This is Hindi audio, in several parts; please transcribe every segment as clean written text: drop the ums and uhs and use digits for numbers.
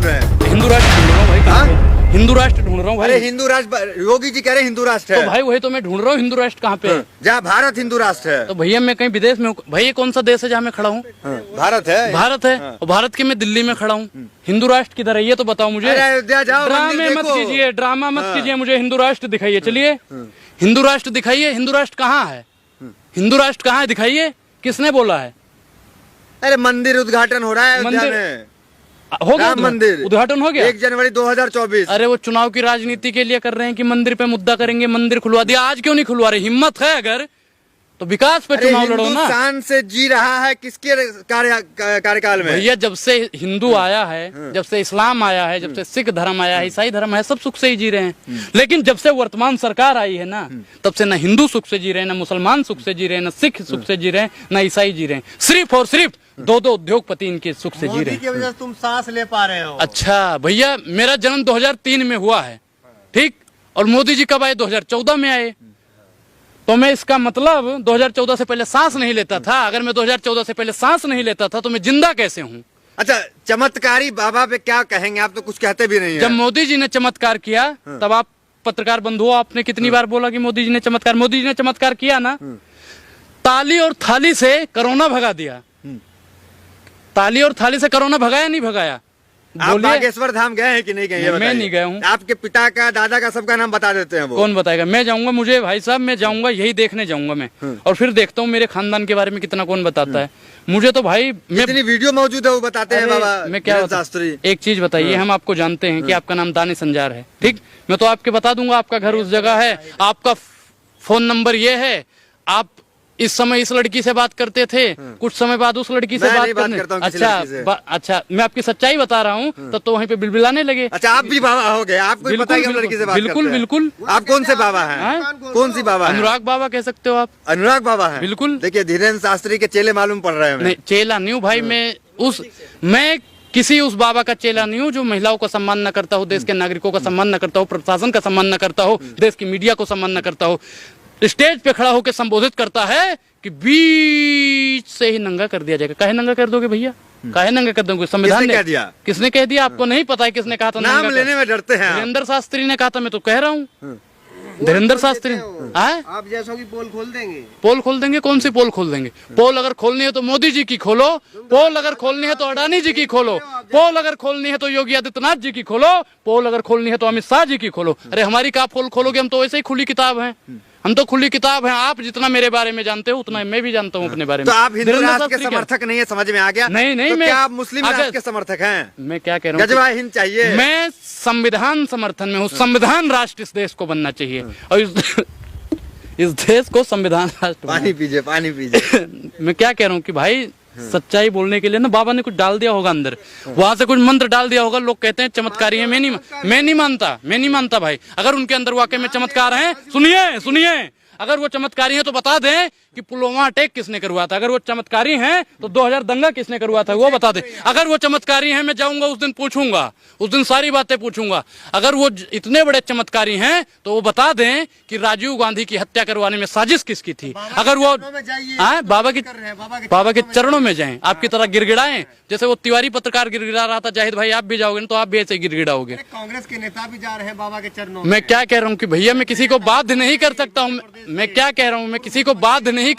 ढूंढ रहे हैं? हिंदू राष्ट्र ढूंढ रहा हूँ भाई, कहाँ पे? हिंदू राष्ट्र ढूंढ रहा हूँ भाई। अरे हिंदू राष्ट्र, योगी जी कह रहे हिंदू राष्ट्र है। तो भाई वही तो मैं ढूंढ रहा हूँ, हिंदू राष्ट्र कहाँ पे है? जहाँ भारत हिंदू राष्ट्र है। तो भैया मैं कहीं विदेश में हूँ। भाई ये कौन सा देश है जहाँ मैं खड़ा हूँ? भारत है। भारत है। और भारत के मैं दिल्ली में खड़ा हूँ। हिंदू राष्ट्र किधर है ये तो बताओ मुझे। अयोध्या जाओ, ड्रामे मत कीजिए, ड्रामा मत कीजिए, मुझे हिंदू राष्ट्र दिखाइए। चलिए हिंदू राष्ट्र दिखाइए। हिंदू राष्ट्र कहाँ है? हिंदू राष्ट्र कहाँ है दिखाइए। किसने बोला है? अरे मंदिर उद्घाटन हो रहा है अयोध्या में। हो गया मंदिर उद्घाटन हो गया 1 जनवरी 2024। अरे वो चुनाव की राजनीति के लिए कर रहे हैं कि मंदिर पे मुद्दा करेंगे, मंदिर खुलवा दिया। आज क्यों नहीं खुलवा रहे? हिम्मत है अगर तो विकास पे चुनाव लड़ो ना। हिंदुस्तान से जी रहा है किसके कार्यकाल में? भैया जब से हिंदू आया है, जब से इस्लाम आया है, जब से सिख धर्म आया है, ईसाई धर्म है, सब सुख से ही जी रहे हैं। लेकिन जब से वर्तमान सरकार आई है ना, तब से ना हिंदू सुख से जी रहे हैं, ना मुसलमान सुख से जी रहे हैं, ना सिख सुख से जी रहे हैं, ना ईसाई जी रहे हैं। सिर्फ और सिर्फ 2 उद्योगपति इनके सुख से जी रहे हैं। की वजह से तुम सांस ले पा रहे हो। अच्छा भैया मेरा जन्म 2003 में हुआ है, ठीक। और मोदी जी कब आए? 2014 में आए। तो मैं इसका मतलब 2014 से पहले सांस नहीं लेता था। अगर मैं 2014 से पहले सांस नहीं लेता था तो मैं जिंदा कैसे हूँ? अच्छा, चमत्कारी बाबा पे क्या कहेंगे? आप तो कुछ कहते भी नहीं है। जब मोदी जी ने चमत्कार किया तब आप पत्रकार बंधुओं, आपने कितनी बार बोला कि मोदी जी ने चमत्कार? मोदी जी ने चमत्कार किया ना, ताली और थाली से कोरोना भगा दिया। ताली और थाली से कोरोना भगाया नहीं भगाया? आप बागेश्वर धाम गए हैं कि नहीं गए? मैं नहीं गया हूँ। आपके पिता का, दादा का, सबका नाम बता देते हैं वो। कौन बताएगा? मैं जाऊंगा, मुझे भाई साहब मैं जाऊंगा, यही देखने जाऊंगा मैं। और फिर देखता हूँ मेरे खानदान के बारे में कितना कौन बताता है। मुझे तो भाई मैं इतनी वीडियो मौजूद है वो बताते हैं बाबा। मैं क्या शास्त्री, एक चीज बताइए, हम आपको जानते हैं कि आपका नाम दानिश अंजार है, ठीक। मैं तो आपके बता दूंगा आपका घर उस जगह है, आपका फोन नंबर ये है, आप इस समय इस लड़की से बात करते थे, कुछ समय बाद उस लड़की से बात करने। अच्छा मैं आपकी सच्चाई बता रहा हूँ, तो वहीं पे बिलबिलाने लगे। अच्छा आप भी बाबा हो गए? आपको भी पता है कि लड़की से बात बिल्कुल बिल्कुल। आप कौन से बाबा हैं? कौन सी बाबा? अनुराग बाबा कह सकते हो आप। अनुराग बाबा है? बिल्कुल। देखिए धीरेन्द्र शास्त्री के चेले मालूम पड़ रहे हैं। नहीं चेला नहीं हूँ भाई, मैं किसी उस बाबा का चेला नहीं हूँ जो महिलाओं का सम्मान न करता हो, देश के नागरिकों का सम्मान न करता हो, प्रशासन का सम्मान न करता हो, देश की मीडिया को सम्मान न करता हो। स्टेज पे खड़ा होकर संबोधित करता है कि बीच से ही नंगा कर दिया जाएगा। काहे नंगा कर दोगे भैया? काहे नंगा कर दोगे? संविधान ने कह दिया। किसने कह दिया? आपको नहीं पता है किसने कहा था? नाम लेने में डरते हैं। धीरेन्द्र शास्त्री ने कहा था, मैं तो कह रहा हूँ। धीरेन्द्र शास्त्री आप जैसों की पोल खोल देंगे। पोल खोल देंगे? कौन सी पोल खोल देंगे? पोल अगर खोलनी है तो मोदी जी की खोलो, पोल अगर खोलनी है तो अडानी जी की खोलो, पोल अगर खोलनी है तो योगी आदित्यनाथ जी की खोलो, पोल अगर खोलनी है तो अमित शाह जी की खोलो। अरे हमारी क्या पोल खोलोगे? हम तो वैसे ही खुली किताब हैं, हम तो खुली किताब हैं। आप जितना मेरे बारे में जानते हो उतना मैं भी जानता हूँ अपने बारे में। तो आप हिंदू राष्ट्र के समर्थक नहीं है, समझ में आ गया? नहीं तो क्या आप मुस्लिम राष्ट्र के समर्थक हैं? मैं क्या कह रहा हूँ, गजवा हिंद चाहिए। मैं संविधान समर्थन में हूँ। संविधान राष्ट्र इस देश को बनना चाहिए और इस देश को संविधान राष्ट्र। पानी पीजिए, पानी पीजिए। मैं क्या कह रहा हूँ कि भाई सच्चाई बोलने के लिए ना बाबा ने कुछ डाल दिया होगा अंदर, वहां से कुछ मंत्र डाल दिया होगा। लोग कहते हैं चमत्कारी है, मैं नहीं मानता भाई। अगर उनके अंदर वाकई में चमत्कार है, सुनिए, अगर वो चमत्कारी हैं तो बता दें कि पुलवामा अटैक किसने करवाया था। अगर वो चमत्कारी हैं तो 2000 दंगा किसने करवाया था वो बता दें। अगर वो चमत्कारी हैं, मैं जाऊंगा उस दिन पूछूंगा, उस दिन सारी बातें पूछूंगा। अगर वो इतने बड़े चमत्कारी हैं तो वो बता दें कि राजीव गांधी की हत्या करवाने में साजिश किसकी थी। अगर वो बाबा के चरणों में जाएं, आपकी तरह गिड़गिड़ाएं, जैसे वो तिवारी पत्रकार गिड़गिड़ा रहा था। जाहिद भाई आप भी जाओगे तो आप भी ऐसे गिड़गिड़ाओगे। कांग्रेस के नेता भी जा रहे हैं बाबा के चरणों। मैं क्या कह रहा हूँ कि भैया मैं किसी को बाध्य नहीं कर सकता हूँ। मैं क्या कह रहा हूँ, मैं किसी को बाध्य नहीं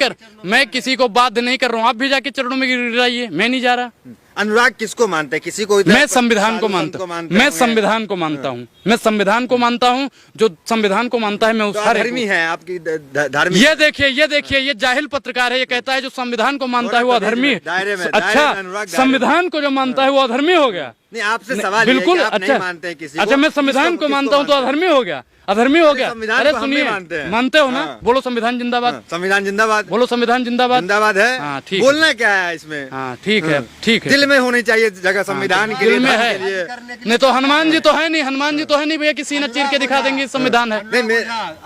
कर रहा हूँ। आप भी जाके चरणों में गिड़गिड़ाइए, मैं नहीं जा रहा। अनुराग किसको मानते हैं? किसी को? मैं संविधान को मानता हूँ। मैं संविधान को मानता हूँ। मैं संविधान को मानता हूँ। जो संविधान को मानता है मैं उस हर धर्मी है आपकी धार्मिक। ये देखिए ये जाहिल पत्रकार है, ये कहता है जो संविधान को मानता है वो अधर्मी है। अच्छा संविधान को जो मानता है वो अधर्मी हो गया? नहीं, आपसे सवाल बिल्कुल। अच्छा मानते हैं किसी? अच्छा मैं संविधान को मानता हूँ तो अधर्मी हो गया? अरे सुनिए, मानते हो ना? बोलो संविधान जिंदाबाद। संविधान जिंदाबाद बोलो। संविधान जिंदाबाद। जिंदाबाद है। हाँ ठीक। बोलना क्या है इसमें? हाँ ठीक है। दिल में होनी चाहिए जगह संविधान के लिए। में है नहीं तो हनुमान जी तो है नहीं भैया, किसी न चीर के दिखा देंगे संविधान है।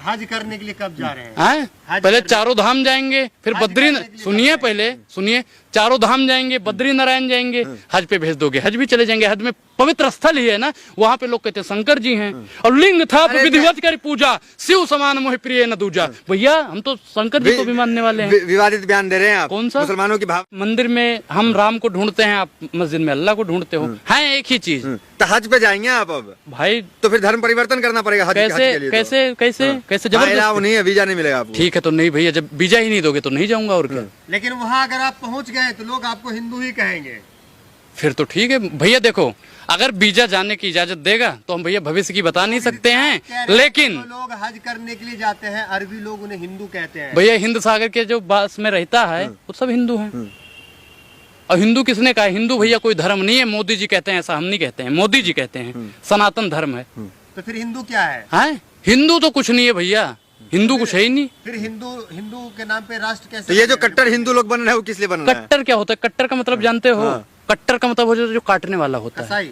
हज करने के लिए कब जा रहे हैं? पहले चारों धाम जाएंगे, फिर बद्री, सुनिए, चारों धाम जाएंगे, बद्री नारायण जाएंगे, हज पे भेज दोगे, हज भी चले जाएंगे। हज में पवित्र स्थल ही है ना, वहां पे लोग कहते हैं शंकर जी हैं, और लिंग था विधिवत करी पूजा, शिव समान मोहि प्रिय न दूजा। भैया हम तो शंकर जी को भी मानने वाले हैं। विवादित बयान दे रहे हैं आप। कौन सा? मुसलमानों की भाव। मंदिर में हम राम को ढूंढते हैं, आप मस्जिद में अल्लाह को ढूंढते हो, है एक ही चीज। तो हज पे जाएंगे आप अब भाई, तो फिर धर्म परिवर्तन करना पड़ेगा हज के लिए। कैसे जबरदस्ती? नहीं है, वीजा नहीं मिलेगा आपको। ठीक है, तो नहीं भैया, जब वीजा ही नहीं दोगे तो नहीं जाऊंगा, और क्या। लेकिन वहाँ अगर आप पहुँच गए तो लोग आपको हिंदू ही कहेंगे। फिर तो ठीक है भैया। देखो, अगर वीजा जाने की इजाजत देगा तो हम भैया भविष्य की बता नहीं सकते हैं, लेकिन लोग हज करने के लिए जाते हैं, अरबी लोग उन्हें हिंदू कहते हैं। भैया हिंद सागर के जो बास में रहता है वो सब हिंदू हैं। और हिंदू किसने कहा? हिंदू भैया कोई धर्म नहीं है, मोदी जी कहते हैं, ऐसा हम नहीं कहते हैं, मोदी जी कहते हैं सनातन धर्म है। तो फिर हिंदू क्या है? हिंदू तो कुछ नहीं है भैया, हिंदू कुछ है ही नहीं। फिर हिंदू के नाम पे राष्ट्र कैसे? तो ये जो कट्टर हिंदू लोग बन रहे हैं वो किस लिए बन रहे हैं? कट्टर क्या होता है? कट्टर का मतलब जानते हो? कट्टर का मतलब हो जो काटने वाला होता है।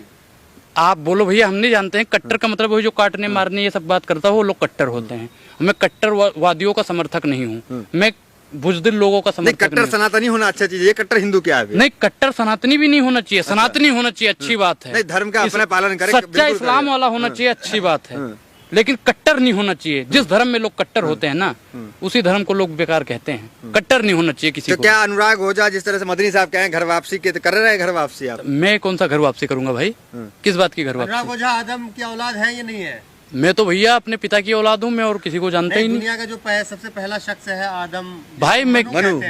आप बोलो भैया, हम नहीं जानते हैं। कट्टर का मतलब वो जो काटने मारने ये सब बात करता है, वो लोग कट्टर होते हैं। मैं कट्टरवादियों का समर्थक नहीं हूँ, मैं बुजदिल लोगों का समर्थक नहीं। कट्टर सनातनी होना अच्छा चीज है, ये कट्टर हिंदू क्या है? नहीं, कट्टर सनातनी भी नहीं होना चाहिए, सनातनी होना चाहिए, अच्छी बात है। नहीं, धर्म का अपना पालन करे, सच्चा इस्लाम वाला होना चाहिए, अच्छी बात है, लेकिन कट्टर नहीं होना चाहिए। जिस धर्म में लोग कट्टर होते हैं ना, उसी धर्म को लोग बेकार कहते हैं। कट्टर नहीं होना चाहिए किसी को। तो क्या अनुराग ओझा जिस तरह से मदनी साहब कहे घर वापसी के, तो कर रहे हैं घर वापसी आप? मैं कौन सा घर वापसी करूंगा भाई? किस बात की घर वापसी? अनुराग ओझा आदम की औलाद है या नहीं है? मैं तो भैया अपने पिता की औलाद हूँ, मैं और किसी को जानता ही नहीं। दुनिया का जो सबसे पहला शख्स है आदम भाई, मैं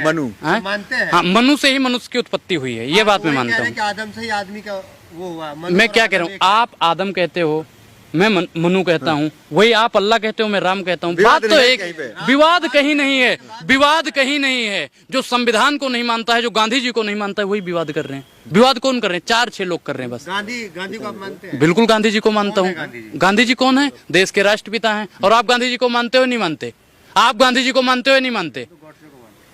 मनु मानते हैं। हाँ, मनु से ही मनुष्य की उत्पत्ति हुई है, ये बात मैं मानता हूँ। आदम से ही आदमी का वो हुआ। मैं क्या कह रहा हूँ, आप आदम कहते हो, मैं मनु कहता हूँ, वही आप अल्लाह कहते हो, मैं राम कहता हूँ। बात तो एक, विवाद कहीं नहीं है, विवाद कहीं नहीं है। जो संविधान को नहीं मानता है, जो गांधी जी को नहीं मानता है, वही विवाद कर रहे हैं। विवाद कौन कर रहे हैं? 4-6 लोग कर रहे हैं बस। गांधी को आप मानते हैं? बिल्कुल गांधी जी को मानता हूँ। गांधी जी कौन है? देश के राष्ट्रपिता हैं। और आप गांधी जी को मानते हो नहीं मानते? आप गांधी जी को मानते हो नहीं मानते?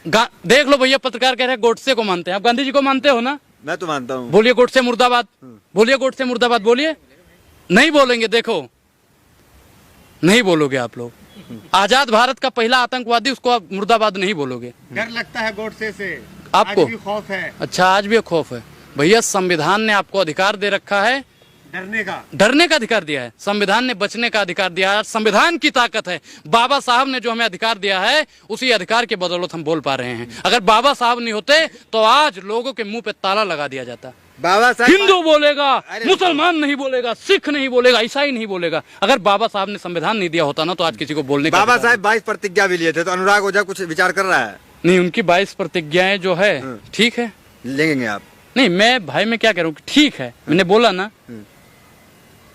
देख लो भैया, पत्रकार कह रहे हैं गोडसे को मानते हैं, आप गांधी जी को मानते हो ना? मैं तो मानता हूँ। बोलिए गोडसे मुर्दाबाद, बोलिए गोडसे मुर्दाबाद, बोलिए। नहीं बोलेंगे, देखो नहीं बोलोगे आप लोग। आजाद भारत का पहला आतंकवादी, उसको आप मुर्दाबाद नहीं बोलोगे। डर लगता है गोडसे से आपको? आज भी खौफ है। अच्छा, आज भी खौफ है? भैया संविधान ने आपको अधिकार दे रखा है, डरने का अधिकार दिया है। संविधान ने बचने का अधिकार दिया है। संविधान की ताकत है। बाबा साहब ने जो हमें अधिकार दिया है, उसी अधिकार के बदौलत हम बोल पा रहे हैं। अगर बाबा साहब नहीं होते तो आज लोगों के मुंह पे ताला लगा दिया जाता। बाबा साहब हिंदू बोलेगा, मुसलमान नहीं बोलेगा, सिख नहीं बोलेगा, ईसाई नहीं बोलेगा। अगर बाबा साहब ने संविधान नहीं दिया होता ना, तो आज किसी को बोलने का। बाबा साहब 22 प्रतिज्ञा भी लिए थे, तो अनुराग ओझा कुछ विचार कर रहा है? नहीं, उनकी 22 प्रतिज्ञाएं जो है ठीक है, लेंगे आप? नहीं, मैं भाई मैं क्या कह रहा हूँ, ठीक है, मैंने बोला ना।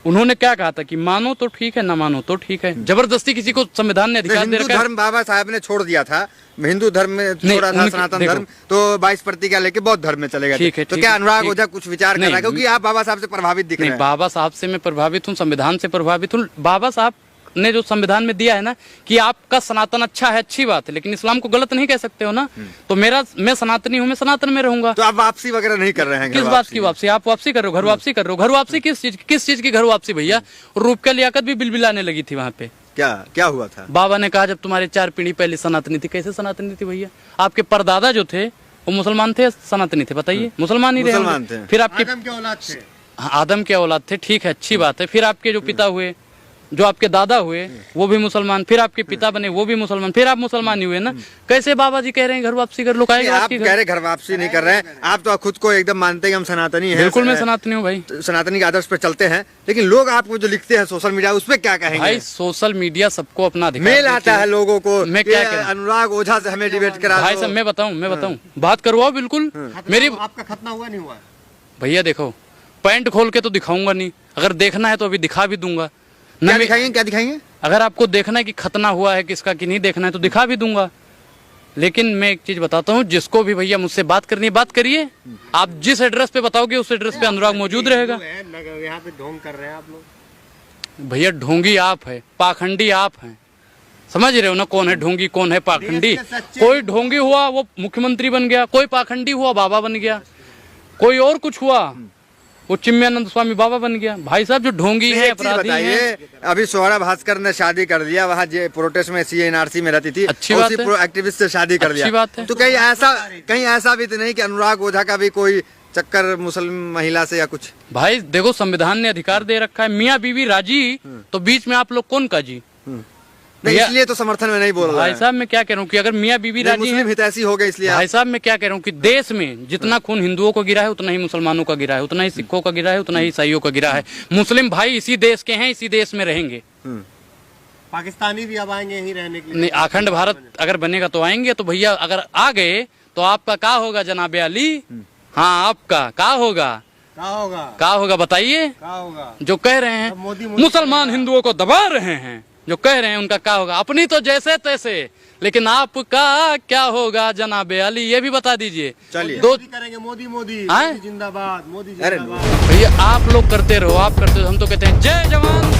उन्होंने क्या कहा था कि मानो तो ठीक है, ना मानो तो ठीक है। जबरदस्ती किसी को संविधान ने अधिकार दे रखा है। धर्म बाबा साहब ने छोड़ दिया था, हिंदू धर्म में छोड़ा था सनातन धर्म, तो 22 प्रतिज्ञा लेके बौद्ध धर्म में चले गए। तो क्या अनुराग ओझा कुछ विचार कर रहा है? क्योंकि आप बाबा साहब से प्रभावित दिख रहे हैं। बाबा साहब से मैं प्रभावित हूँ, संविधान से प्रभावित हूँ। बाबा साहब ने जो संविधान में दिया है ना कि आपका सनातन अच्छा है, अच्छी बात है, लेकिन इस्लाम को गलत नहीं कह सकते हो ना। तो मैं सनातनी हूँ, मैं सनातन में रहूंगा। तो आप वापसी वगैरह नहीं कर रहे हैं? किस बात की वापसी? आप वापसी कर रहे हो, घर वापसी कर रहे हो। घर वापसी किस चीज की घर वापसी भैया? रूप का लियाकत भी बिलबिलाने लगी थी वहाँ पे। क्या हुआ था? बाबा ने कहा जब तुम्हारे 4 पीढ़ी पहले सनातनी थी। कैसे सनातनी थी भैया? आपके परदादा जो थे वो मुसलमान थे, सनातनी थे? बताइए, मुसलमान ही रहे। फिर आपके आदम के औलाद थे। हाँ, आदम के औलाद थे, ठीक है, अच्छी बात है। फिर आपके जो पिता हुए, जो आपके दादा हुए, वो भी मुसलमान, फिर आपके पिता बने, वो भी मुसलमान, फिर आप मुसलमान ही हुए ना। कैसे बाबा जी कह रहे हैं घर वापसी कर लो? आप कह रहे घर वापसी नहीं कर रहे हैं, आप तो खुद को एकदम मानते हैं हम सनातनी हैं। बिल्कुल, मैं सनातनी हूँ भाई, सनातनी के आदर्श पे चलते हैं। लेकिन लोग आपको जो लिखते हैं सोशल मीडिया, उस पर क्या कहेंगे? भाई सोशल मीडिया सबको अपना अधिकार मेल आता है लोगों को। मैं क्या कह रहा हूं? अनुराग ओझा से हमें डिबेट करा भाई साहब, मैं बताऊं बात करवाओ बिल्कुल। मेरी आपका खतना हुआ नहीं हुआ? भैया देखो, पैंट खोल के तो दिखाऊंगा नहीं, अगर देखना है तो अभी दिखा भी दूंगा। क्या दिखाएंगे? अगर आपको देखना है कि खतना हुआ है किसका कि नहीं देखना है तो दिखा भी दूंगा। लेकिन मैं एक चीज बताता हूँ, जिसको भी भैया मुझसे बात करनी है बात करिए। आप जिस एड्रेस पे बताओगे उस एड्रेस पे अनुराग मौजूद रहेगा। यहाँ पे ढोंग कर रहे हैं आप लोग। भैया ढोंगी आप है, पाखंडी आप हैं, समझ रहे हो ना? कौन है ढोंगी, कौन है पाखंडी? कोई ढोंगी हुआ वो मुख्यमंत्री बन गया, कोई पाखंडी हुआ बाबा बन गया, कोई और कुछ हुआ वो चिन्मयानंद स्वामी बाबा बन गया। भाई साहब जो ढोंगी है, अपराधी है। अभी सोहरा भास्कर ने शादी कर लिया, वहाँ प्रोटेस्ट में CNRC में रहती थी, अच्छी बात है। एक्टिविस्ट से शादी कर लिया, अच्छी बात है। तो कहीं ऐसा भी तो नहीं कि अनुराग ओझा का भी कोई चक्कर मुस्लिम महिला से या कुछ? भाई देखो, संविधान ने अधिकार दे रखा है, मियाँ बीवी राजी, तो बीच में आप लोग कौन का जी? नहीं, इसलिए तो समर्थन में नहीं बोल रहा भाई साहब मैं क्या कह रहा हूँ कि अगर मियाँ बीवी राजी मुस्लिम हितैषी हो गए, इसलिए भाई साहब मैं क्या कह रहा हूँ कि देश में जितना खून हिंदुओं को गिरा है, उतना ही मुसलमानों का गिरा है, उतना ही सिखों का गिरा है, उतना ही ईसाइयों का गिरा है। मुस्लिम भाई इसी देश के हैं, इसी देश में रहेंगे। पाकिस्तानी भी अब आएंगे यहीं रहने के लिए। नहीं, अखंड भारत अगर बनेगा तो आएंगे। तो भैया अगर आ गए तो आपका क्या होगा जनाबे अली? हाँ, आपका क्या होगा? क्या होगा बताइए? जो कह रहे हैं मुसलमान हिंदुओं को दबा रहे हैं, जो कह रहे हैं उनका क्या होगा? अपनी तो जैसे तैसे, लेकिन आपका क्या होगा जनाबे अली, ये भी बता दीजिए। चलिए करेंगे मोदी जिंदाबाद, मोदी जिंदाबाद। भैया आप लोग करते रहो, आप करते रहो, हम तो कहते हैं जय जवान